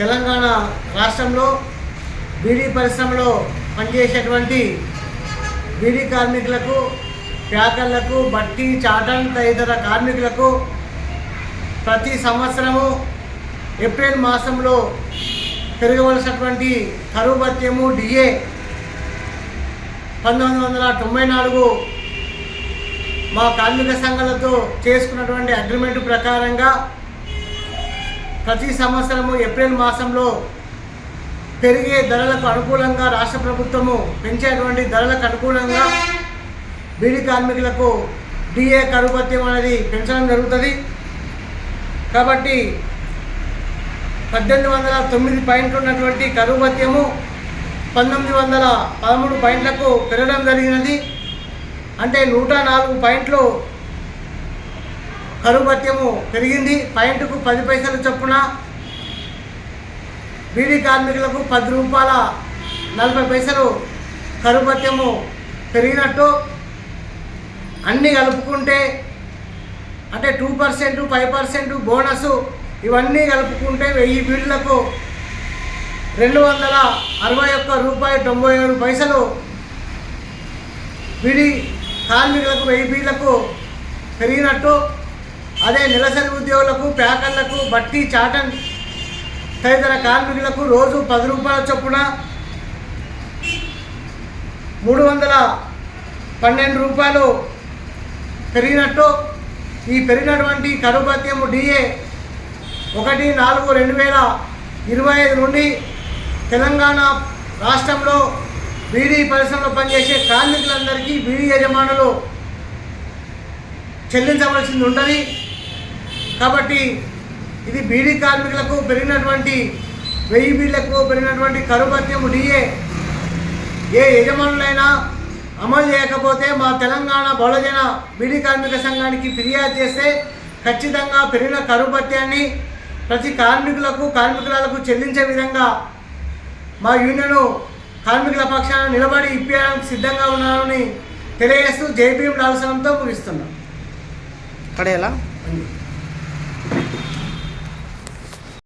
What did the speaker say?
తెలంగాణ రాష్ట్రంలో బీడీ పరిశ్రమలో పనిచేసేటువంటి బీడీ కార్మికులకు, ప్యాకర్లకు, బట్టి, చాటన్ తదితర కార్మికులకు ప్రతి సంవత్సరము ఏప్రిల్ మాసంలో పెరగవలసినటువంటి కరువు భత్యము డిఏ 1994 మా కార్మిక సంఘాలతో చేసుకున్నటువంటి అగ్రిమెంట్ ప్రకారంగా ప్రతి సంవత్సరము ఏప్రిల్ మాసంలో పెరిగే ధరలకు అనుకూలంగా రాష్ట్ర ప్రభుత్వము పెంచేటువంటి ధరలకు అనుకూలంగా బీడీ కార్మికులకు డిఏ కరువు భత్యం అనేది పెంచడం జరుగుతుంది. కాబట్టి 1809 పాయింట్లు ఉన్నటువంటి కరువు భత్యము 1913 పాయింట్లకు పెరగడం జరిగినది. అంటే 104 పాయింట్లు కరువు భత్యము పెరిగింది. పాయింట్కు 10 పైసలు చొప్పున బీడీ కార్మికులకు 10 రూపాయల 40 పైసలు కరువు భత్యము పెరిగినట్టు. అన్నీ కలుపుకుంటే అంటే 2%, 5% బోనసు ఇవన్నీ కలుపుకుంటే 1000 బీడీలకు 261 రూపాయలు 97 పైసలు బీడీ కార్మికులకు 1000 బీడీలకు పెరిగినట్టు. అదే నెలసరి ఉద్యోగులకు, ప్యాకర్లకు, బట్టి, చాటన్ తదితర కార్మికులకు రోజు 10 రూపాయల చొప్పున 312 రూపాయలు పెరిగినట్టు. ఈ పెరిగినటువంటి కరువు భత్యము డిఏ 1/4/2025 నుండి తెలంగాణ రాష్ట్రంలో బీడీ పరిశ్రమలో పనిచేసే కార్మికులందరికీ బీడీ యజమానులు చెల్లించవలసింది ఉంటుంది. కాబట్టి ఇది బీడీ కార్మికులకు పెరిగినటువంటి 1000 బీడీలకు పెరిగినటువంటి కరువు భత్యము డిఏ ఏ యజమానులైనా అమలు చేయకపోతే మా తెలంగాణ బహుళజన బీడీ కార్మిక సంఘానికి ఫిర్యాదు చేస్తే ఖచ్చితంగా పెరిగిన కరువు భత్యాన్ని ప్రతి కార్మికురాలకు చెల్లించే విధంగా మా యూనియన్ కార్మికుల పక్షాన నిలబడి ఇప్పించడానికి సిద్ధంగా ఉన్నానని తెలియజేస్తూ జై భీమ్ లాల్సనంతో ముగిస్తున్నాం.